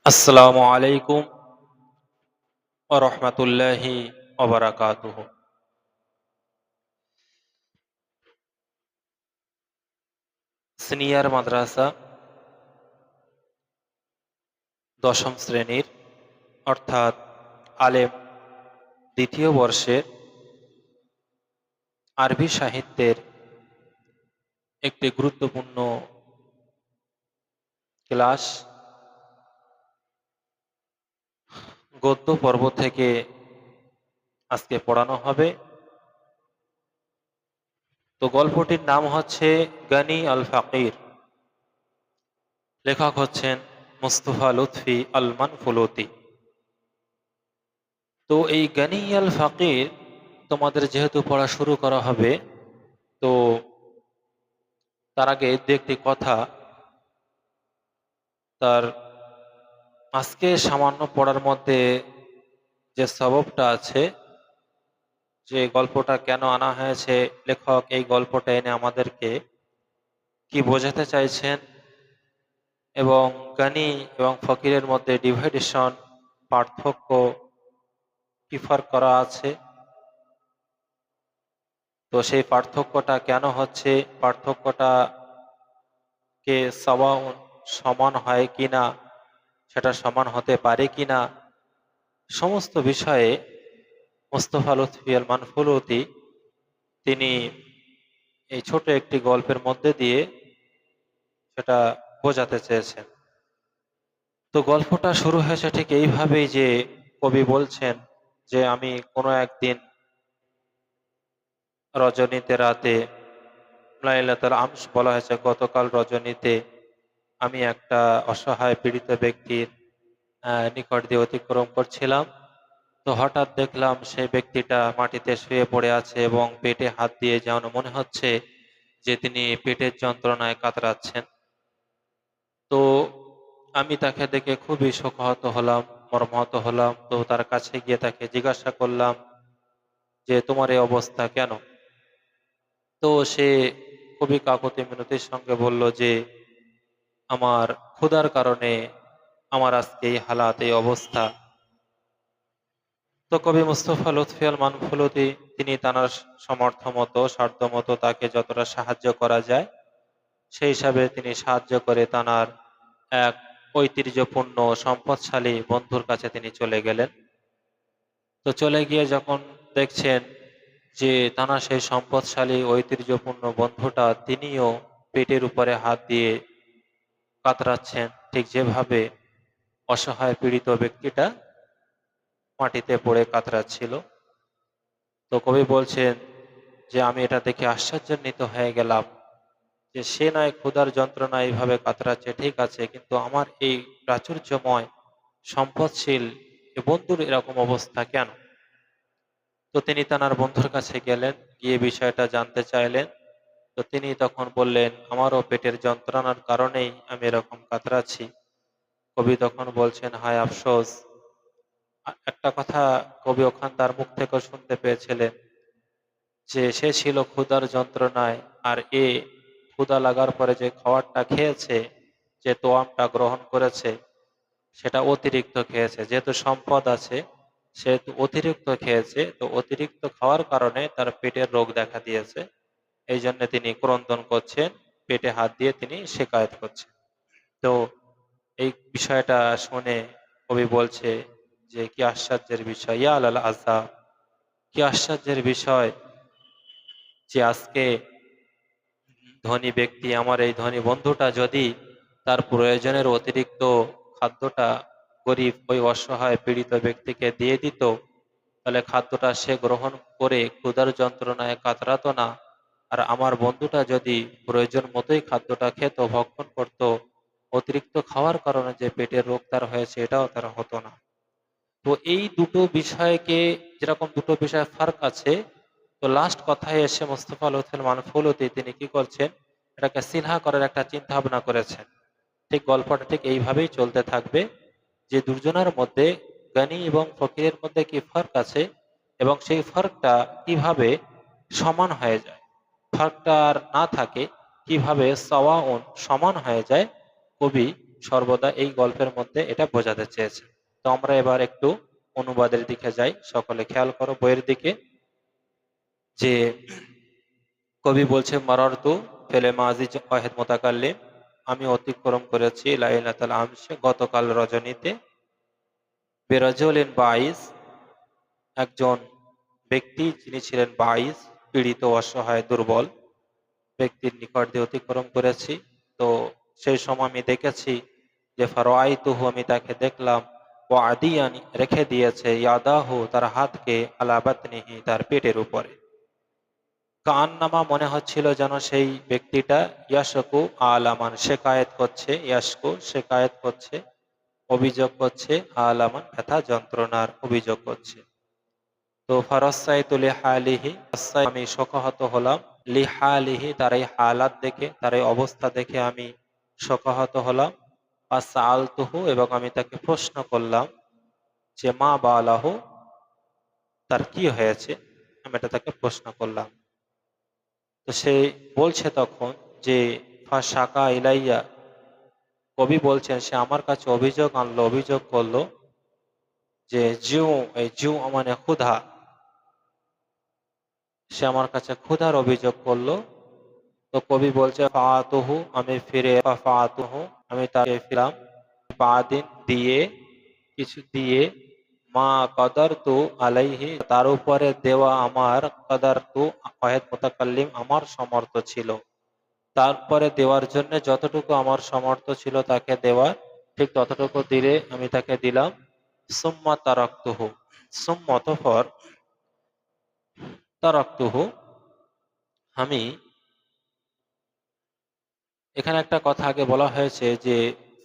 আসসালামু আলাইকুম ওয়া রাহমাতুল্লাহি ওয়া বারাকাতুহু। সিনিয়র মাদ্রাসা ১০ম শ্রেণীর অর্থাৎ আলেম ২য় বর্ষের আরবি সাহিত্যের একটি গুরুত্বপূর্ণ ক্লাস গদ্য পর্ব থেকে আজকে পড়ানো হবে। তো গল্পটির নাম হচ্ছে গনি আল ফাকির। লেখক হচ্ছেন মুস্তাফা লুৎফি আল মানফুলুতি। তো এই গনি আল ফাকির তোমাদের যেহেতু পড়া শুরু করা হবে, তো তার আগে দু একটি কথা। তার আজকে সামান্য পড়ার মধ্যে যে সববটা আছে, যে গল্পটা কেন আনা হয়েছে, লেখক এই গল্পটা এনে আমাদেরকে কি বোঝাতে চাইছেন, এবং গানি এবং ফকিরের মধ্যে ডিভাইডেশন, পার্থক্য কি ফারাক করা আছে, তো সেই পার্থক্যটা কেন হচ্ছে, পার্থক্যটা কে সমান হয় কিনা, সেটা সমান হতে পারে কিনা, সমস্ত বিষয়ে মুস্তাফা লুৎফি আল মানফুলুতি তিনি এই ছোট একটি গল্পের মধ্যে দিয়ে সেটা বোঝাতে চেয়েছেন। তো গল্পটা শুরু হয়েছে ঠিক এইভাবেই যে কবি বলছেন যে আমি কোনো একদিন রজনীতে রাতে, লাইলাতুল আমস বলা হয়েছে, গতকাল রজনীতে আমি একটা অসহায় পীড়িত ব্যক্তির নিকট দিয়ে অতিক্রম করছিলাম। তো হঠাৎ দেখলাম সেই ব্যক্তিটা মাটিতে শুয়ে পড়ে আছে এবং পেটে হাত দিয়ে যেন মনে হচ্ছে যে তিনি পেটের যন্ত্রণায় কাতরাচ্ছেন। তো আমি তাকে দেখে খুবই শোকাহত হলাম, মর্মাহত হলাম। তো তার কাছে গিয়ে তাকে জিজ্ঞাসা করলাম যে তোমার এই অবস্থা কেন? তো সে খুবই কাকুতি মিনতির সঙ্গে বলল যে আমার ক্ষুধার কারণে আমার আজকে এই হালাত, এই অবস্থা। তো কবি মুস্তাফা লুৎফি আল মানফুলুতি তিনি তার সমর্থ মতো, সাধ্য মতো তাকে যতটা সাহায্য করা যায় সেই হিসাবে তিনি সাহায্য করে তার এক ঐতিহ্যপূর্ণ সম্পদশালী বন্ধুর কাছে তিনি চলে গেলেন। তো চলে গিয়ে যখন দেখছেন যে তার সেই সম্পদশালী ঐতিহ্যপূর্ণ বন্ধুটা তিনিও পেটের উপরে হাত দিয়ে কাতরাচ্ছেন, ঠিক যেভাবে অসহায় পীড়িত ব্যক্তিটা মাটিতে পড়ে কাতরাচ্ছিল। তো কবি বলছেন যে আমি এটা দেখে আশ্চর্যান্বিত হয়ে গেলাম যে সে নয় ক্ষুধার যন্ত্রণা এইভাবে কাতরাচ্ছে, ঠিক আছে, কিন্তু আমার এই প্রাচুর্যময় সম্পদশীল এ বন্ধুর এরকম অবস্থা কেন? তো তিনি তার বন্ধুর কাছে গেলেন, গিয়ে বিষয়টা জানতে চাইলেন। তো তিনি তখন বললেন আমারও পেটের যন্ত্রণার কারণেই আমি এরকম কাতরাচ্ছি। কবি তখন বলছেন হায় আফসোস। একটা কথা কবি ওখান তার মুখ থেকে শুনতে পেয়েছিলেন যে সে ছিল ক্ষুধার যন্ত্রণায়, আর ক্ষুধা লাগার পরে যে খাবারটা খেয়েছে, যে তোয়ামটা গ্রহণ করেছে, সেটা অতিরিক্ত খেয়েছে। যেহেতু সম্পদ আছে সেহেতু অতিরিক্ত খেয়েছে, তো অতিরিক্ত খাওয়ার কারণে তার পেটের রোগ দেখা দিয়েছে। এই জন্য তিনি ক্রন্দন করছেন, পেটে হাত দিয়ে তিনি শিকায়ত করছেন। তো এই বিষয়টা শুনে কবি বলছে যে কি আশ্চর্যের বিষয়, ইয়া আলাল আযা, কি আশ্চর্যের বিষয় যে আজকে ধনী ব্যক্তি, আমার এই ধনী বন্ধুটা যদি তার প্রয়োজনের অতিরিক্ত খাদ্যটা গরিব ওই অসহায় পীড়িত ব্যক্তিকে দিয়ে দিত, তাহলে খাদ্যটা সে গ্রহণ করে ক্ষুধার যন্ত্রণায় কাতরাতো না। আর আমার বন্ধুটা যদি প্রয়োজন মতোই খাদ্যটা খেত, ভক্ষণ করত, অতিরিক্ত খাওয়ার কারণে যে পেটের রোগ তার হয়েছে এটাও তার হতো না। তো এই দুটো বিষয়কে, যেরকম দুটো বিষয় ফারাক আছে, তো লাস্ট কথায় এসে মোস্তফা লুৎফুল মানফুলুতি তিনি কি করছেন, এটাকে সিনহা করার একটা চিন্তা ভাবনা করেছেন। ঠিক গল্পটা ঠিক এইভাবেই চলতে থাকবে যে দুজনের মধ্যে, জ্ঞানী এবং ফকিরের মধ্যে কি ফারাক আছে এবং সেই ফারাকটা কিভাবে সমান হয়ে যায়, ফারাকটা আর না থাকে কিভাবে সাওয়াউন সমান হয়ে যায়, কবি সর্বদা এই গল্পের মধ্যে এটা বোঝাতে চেয়েছে। তো আমরা এবার একটু অনুবাদের দিকে যাই, সকলে খেয়াল করো বইয়ের দিকে। যে কবি বলছে মারারতু ফেলে মাজি ওয়াহিদ মুতাকাল্লিম, আমি অতিক্রম করেছি লাইলাতুল আমসে গতকাল রজনীতে, বিরাজুলিন বাইস, একজন ব্যক্তি যিনি ছিলেন বাইস, পীড়িত অসহায় দুর্বল ব্যক্তির নিকট দিয়ে অতিক্রম করেছি। তো সেই সময় আমি দেখেছি যে ফারাইতুহু, আমি তাকে দেখলাম, ও আদিয়ানি, রেখে দিয়েছে, ইয়াদাহু, তার হাতকে, আলা বাতনিহি, তার পেটের উপরে। কান্নামা, মনে হচ্ছিল যেন সেই ব্যক্তিটা ইয়াশকু আলামান, শেকায়েত করছে, ইয়াশকু শেকায়েত করছে, অভিযোগ করছে, আলামান ব্যথা যন্ত্রণার অভিযোগ করছে। তো ফারাসাইতু লিহালিহি, আমি শোকাহত হলাম, লিহালিহি, তার এই হালাত দেখে, তার এই অবস্থা দেখে আমি শোকাহত হলাম। ফাসআলতুহু, এবং আমি তাকে প্রশ্ন করলাম যে মা বালাহু, তার কি হয়েছে, আমি এটা তাকে প্রশ্ন করলাম। তো সে বলছে তখন যে ফাশাকা ইলাইয়া, কবি বলছেন সে আমার কাছে অভিযোগ আনলো, অভিযোগ করলো যে জিউ, এই জিউ মানে ক্ষুধা, সে আমার কাছে ক্ষুধার অভিযোগ করলো। তো কবি বলছে ফাআতুহু, আমি ফিরে, ফাআতুহু, আমি তাকে ফিরাম, বাদিন, দিয়ে, কিছু দিয়ে, মা কদর তু আলাইহি, তার উপরে দেওয়া আমার, কদর তু ওয়াহিদ মুতাকাল্লিম, আমার সমর্থ ছিল, তারপরে দেওয়ার জন্য যতটুকু আমার সমর্থ ছিল তাকে দেওয়ার, ঠিক ততটুকু দিলে আমি তাকে দিলাম। সুম্মা তারাকতুহু, সুম্মা, অতঃপর, তারাকতুহু, আমি, এখানে একটা কথা আগে বলা হয়েছে যে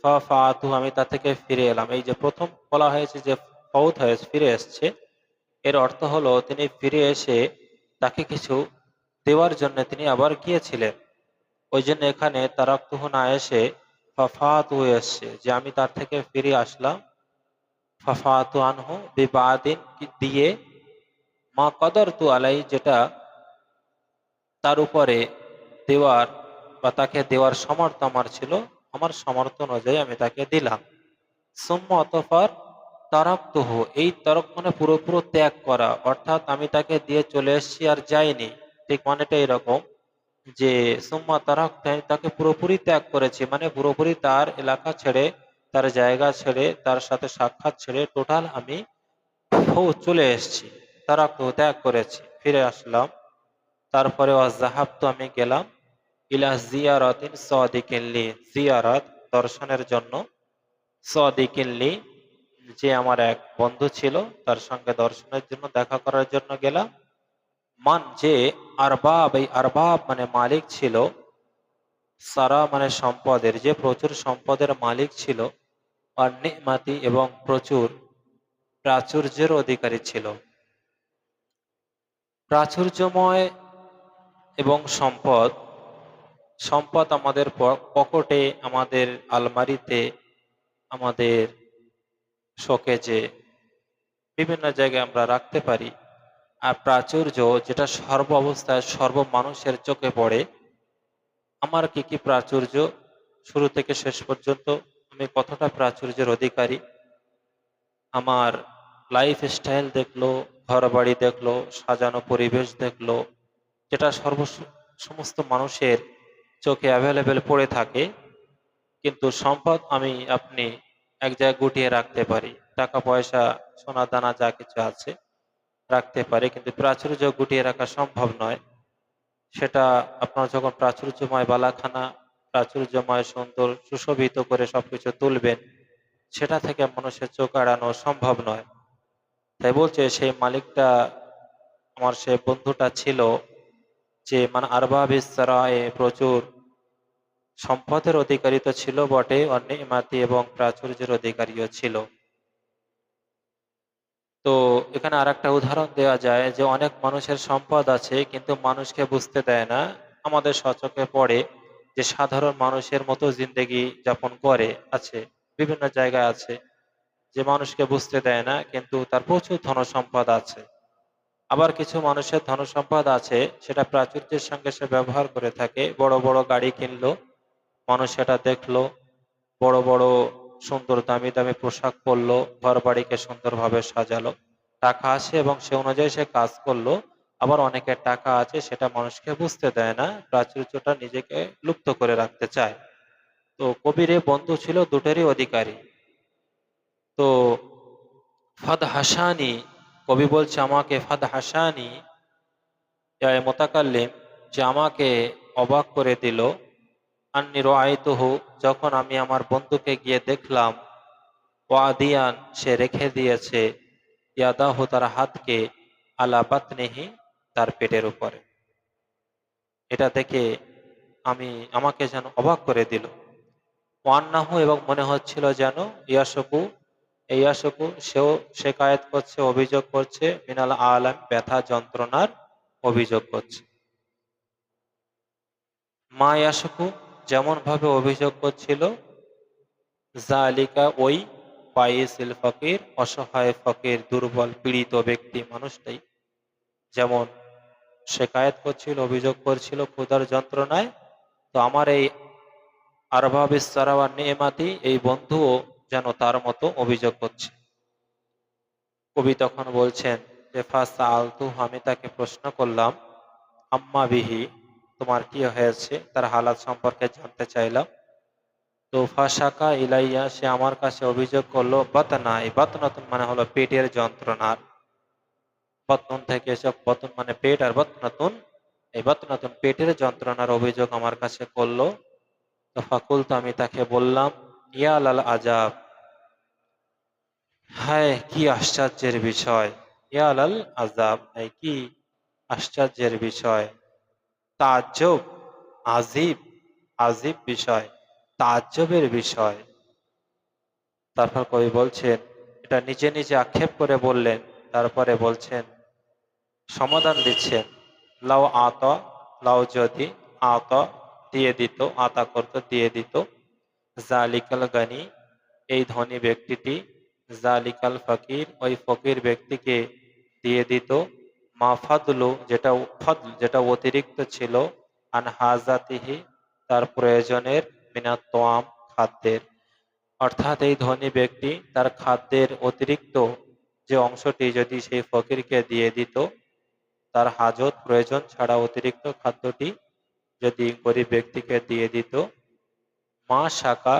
ফাআতু, আমি তা থেকে ফিরে এলাম। এই যে প্রথম বলা হয়েছে যে ফৌত হয়েছে, ফিরে এসছে, এর অর্থ হলো তিনি ফিরে এসে তাকে কিছু দেওয়ার জন্য তিনি আবার গিয়েছিলেন। ওই জন্য এখানে তারাকতুহু না এসে ফাফাতু এসছে, যে আমি তার থেকে ফিরে আসলাম, ফাফাতু আনহু বিবাদিন, দিয়ে, মা কদরতু আলাই, যেটা তার উপরে দেওয়ার বা তাকে দেওয়ার সামর্থ্য আমার ছিল, আমার সামর্থ্য অনুযায়ী আমি তাকে দিলাম। সুম্মা, অতঃপর, তারাকতুহু, এই তারক মানে পুরোপুরি ত্যাগ করা, অর্থাৎ আমি তাকে দিয়ে চলে এসেছি আর যাইনি, ঠিক মানেটা এরকম যে সুম্মা তারাকতু, আমি তাকে পুরোপুরি ত্যাগ করেছি, মানে পুরোপুরি তার এলাকা ছেড়ে, তার জায়গা ছেড়ে, তার সাথে সাক্ষাৎ ছেড়ে টোটাল আমি চলে এসেছি, তারাকতু, ত্যাগ করেছি, ফিরে আসলাম। তারপরে ওয়াজাহাবতু, আমি গেলাম, ইলা জিয়ারাতিন সাদিকিন লি, জিয়ারাত, দর্শনের জন্য, সাদিকিন লি, যে আমার এক বন্ধু ছিল, তার সঙ্গে দর্শনের জন্য, দেখা করার জন্য গেলাম। মান, যে, আরবাব, এই আরবাব মানে মালিক ছিল, সারা মানে সম্পদের, যে প্রচুর সম্পদের মালিক ছিল, আর নিমাতি, এবং প্রচুর প্রাচুর্যের অধিকারী ছিল। প্রাচুর্যময় এবং সম্পদ, সম্পদ আমাদের পকেটে, আমাদের আলমারিতে, আমাদের শোকেজে, বিভিন্ন জায়গায় আমরা রাখতে পারি। আর প্রাচুর্য, যেটা সর্ব অবস্থায় সর্ব মানুষের চোখে পড়ে। আমার কি কি প্রাচুর্য, শুরু থেকে শেষ পর্যন্ত আমি কতটা প্রাচুর্যের অধিকারী, আমার লাইফ স্টাইল দেখলো, ঘর বাড়ি দেখলো, সাজানো পরিবেশ দেখলো, যেটা সমস্ত মানুষের চোখে অ্যাভেলেবেল পড়ে থাকে। কিন্তু সম্পদ আমি আপনি এক জায়গায় গুটিয়ে রাখতে পারি, টাকা পয়সা, সোনা দানা যা কিছু আছে রাখতে পারি, কিন্তু প্রাচুর্য গুটিয়ে রাখা সম্ভব নয়। সেটা আপনার যখন প্রাচুর্যময় বালাখানা, প্রাচুর্যময় সুন্দর সুশোভিত করে সবকিছু তুলবেন, সেটা থেকে মানুষের চোখ এড়ানো সম্ভব নয়। তাই বলছে সেই মালিকটা, আমার সেই বন্ধুটা ছিল, যে মানে আরবাবিস সারায়ে, প্রচুর সম্পদের অধিকারী তো ছিল বটে, অনিমাতি, এবং প্রাচুর্যের অধিকারীও ছিল। তো এখানে আরেকটা উদাহরণ দেওয়া যায় যে অনেক মানুষের সম্পদ আছে কিন্তু মানুষকে বুঝতে দেয় না। আমাদের সচক্ষে পড়ে যে সাধারণ মানুষের মতো জিন্দেগি যাপন করে, আছে, বিভিন্ন জায়গায় আছে, যে মানুষকে বুঝতে দেয় না কিন্তু তার প্রচুর ধনসম্পদ আছে। আবার কিছু মানুষের ধনসম্পদ আছে, সেটা প্রাচুর্যের সঙ্গে সে ব্যবহার করে থাকে, বড় বড় গাড়ি কিনলো, মানুষ সেটা দেখলো, বড় বড় সুন্দর দামি দামি পোশাক পরলো, ঘর বাড়িকে সুন্দরভাবে সাজালো, টাকা আছে এবং সে অনুযায়ী সে কাজ করলো। আবার অনেকের টাকা আছে সেটা মানুষকে বুঝতে দেয় না, প্রাচুর্যটা নিজেকে লুপ্ত করে রাখতে চায়। তো কবির এই বন্ধু ছিল দুটোরই অধিকারী। তো ফাদ হাসানি, কবি বলছে আমাকে ফাদ হাসানি মোতাকাল্লিম, যে আমাকে অবাক করে দিল, আন্নি রাআইতুহু, যখন আমি আমার বন্ধুকে গিয়ে দেখলাম, ওয়াদিয়ান, সে রেখে দিয়েছে, ইয়াদাহু, তার হাতকে, আলা বাতনিহি, তার পেটের উপরে। এটা দেখে আমাকে যেন অবাক করে দিল। ওয়ান্নাহু, এবং মনে হচ্ছিল যেন ইয়াশকু, ইয়াশকু, সেও শেকায়েত করছে, অভিযোগ করছে, মিনাল আলাম, ব্যথা যন্ত্রণার অভিযোগ করছে। মা ইয়াশকু, যেমন ভাবে অভিযোগ করছিল, জালিকা, ওই, পাইসিল ফকির, অসহায় ফকির, দুর্বল পীড়িত ব্যক্তি মানুষটাই যেমন শেকায়েত করছিল, অভিযোগ করছিল ক্ষুধার যন্ত্রণায়, তো আমার এই আরবাবিস সারাওয়ার নেমাতি, এই বন্ধুও যেন তার মতো অভিযোগ করছে। কবি তখন বলছেন যে ফাসা আলতু, আমি তাকে প্রশ্ন করলাম, আম্মা বিহি, তোমার কি হয়েছে, তার হালাত সম্পর্কে জানতে চাইলাম। তো ফাশাকা ইলাইয়া, সে আমার কাছে অভিযোগ করলো, বাতনা, এই বাতনাতুন মানে হলো পেটের যন্ত্রণার, বতন থেকে এসব, বতন মানে পেট, আর বাতনাতুন, এই বাতনাতুন পেটের যন্ত্রণার অভিযোগ আমার কাছে করলো। তো ফাকুল, তো আমি তাকে বললাম, ইয়া লাল আজাব, হায় কি আশ্চর্যের বিষয়, ইয়া লাল আজাব, এই কি আশ্চর্যের বিষয়, তাজ্জব, আজিব, আজিব বিষয়, তাজ্জবের বিষয়। তারপর কবি বলছেন, এটা নিজে নিজে আক্ষেপ করে বললেন, তারপরে বলছেন, সমাধান দিচ্ছেন, লাও আতা, লাও যদি, আতা, দিয়ে দিত, আতা করতো দিয়ে দিত, জালিকাল গানি, এই ধনী ব্যক্তিটি, জালিকাল ফকির, ওই ফকির ব্যক্তিকে দিয়ে দিত, মা ফাদলু, যেটা ফাদল, যেটা অতিরিক্ত ছিল, আন হাজাতিহি, তার প্রয়োজনের, মিনাত তোয়াম, খাদ্যের। অর্থাৎ এই ধনী ব্যক্তি তার খাদ্যের অতিরিক্ত যে অংশটি যদি সেই ফকিরকে দিয়ে দিত, তার হাজত প্রয়োজন ছাড়া অতিরিক্ত খাদ্যটি যদি গরিব ব্যক্তিকে দিয়ে দিত, মা শাকা,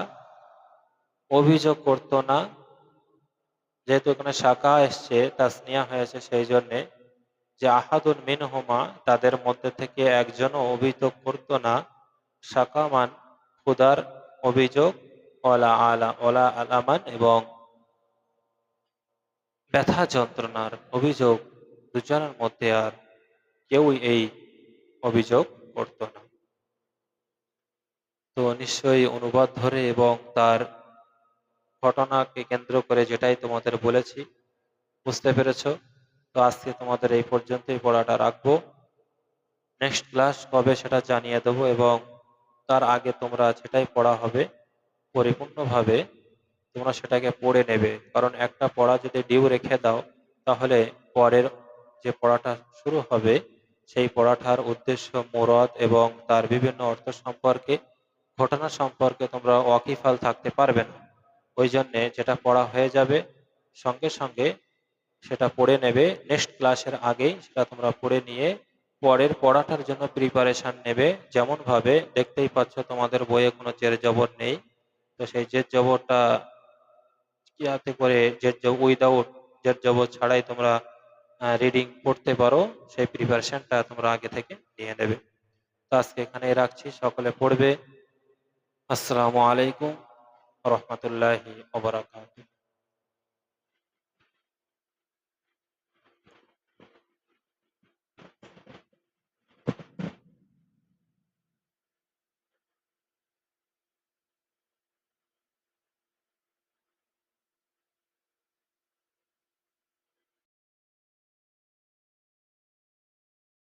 অভিযোগ করতো না, যেহেতু এখানে শাকা এসছে, তাসনিয়া হয়েছে, সেই জন্যে, যে আহাদুন মিনহুমা, তাদের মধ্যে থেকে একজনও অভিযোগ করতো না, শাকামান, ক্ষুধার অভিযোগ, ওলা আলামান, এবং ব্যথা যন্ত্রণার অভিযোগ, দুজনের মধ্যে আর কেউই এই অভিযোগ করত না। তো নিশ্চয়ই অনুবাদ ধরে এবং তার ঘটনাকে কেন্দ্র করে যেটাই তোমাদের বলেছি বুঝতে পেরেছ। তো আজকে তোমাদের এই পর্যন্তই পড়াটা রাখবো। নেক্সট ক্লাস কবে সেটা জানিয়ে দেবো, এবং তার আগে তোমরা যেটাই পড়া হবে পরিপূর্ণভাবে তোমরা সেটাকে পড়ে নেবে, কারণ একটা পড়া যদি ডিউ রেখে দাও, তাহলে পরের যে পড়াটা শুরু হবে সেই পড়াটার উদ্দেশ্য, মুরাদ এবং তার বিভিন্ন অর্থ সম্পর্কে, ঘটনা সম্পর্কে তোমরা ওয়াকিফাল থাকতে পারবে না। ওই জন্যে যেটা পড়া হয়ে যাবে সঙ্গে সঙ্গে সেটা পড়ে নেবে, নেক্সট ক্লাসের আগেই সেটা তোমরা পড়ে নিয়ে পরের পড়াটার জন্য প্রিপারেশন নেবে। যেমন ভাবে দেখতেই পাচ্ছ তোমাদের বইয়ে কোনো জের জবর নেই, তো সেই জের জবরটা ইয়াতে করে, উইদাউট জের জবর ছাড়াই তোমরা রিডিং পড়তে পারো, সেই প্রিপারেশনটা তোমরা আগে থেকে নিয়ে নেবে। তো আজকে এখানেই রাখছি, সকলে পড়বে। আসসালামু আলাইকুম রহমতুল্লাহি ওয়া বারাকাতুহু।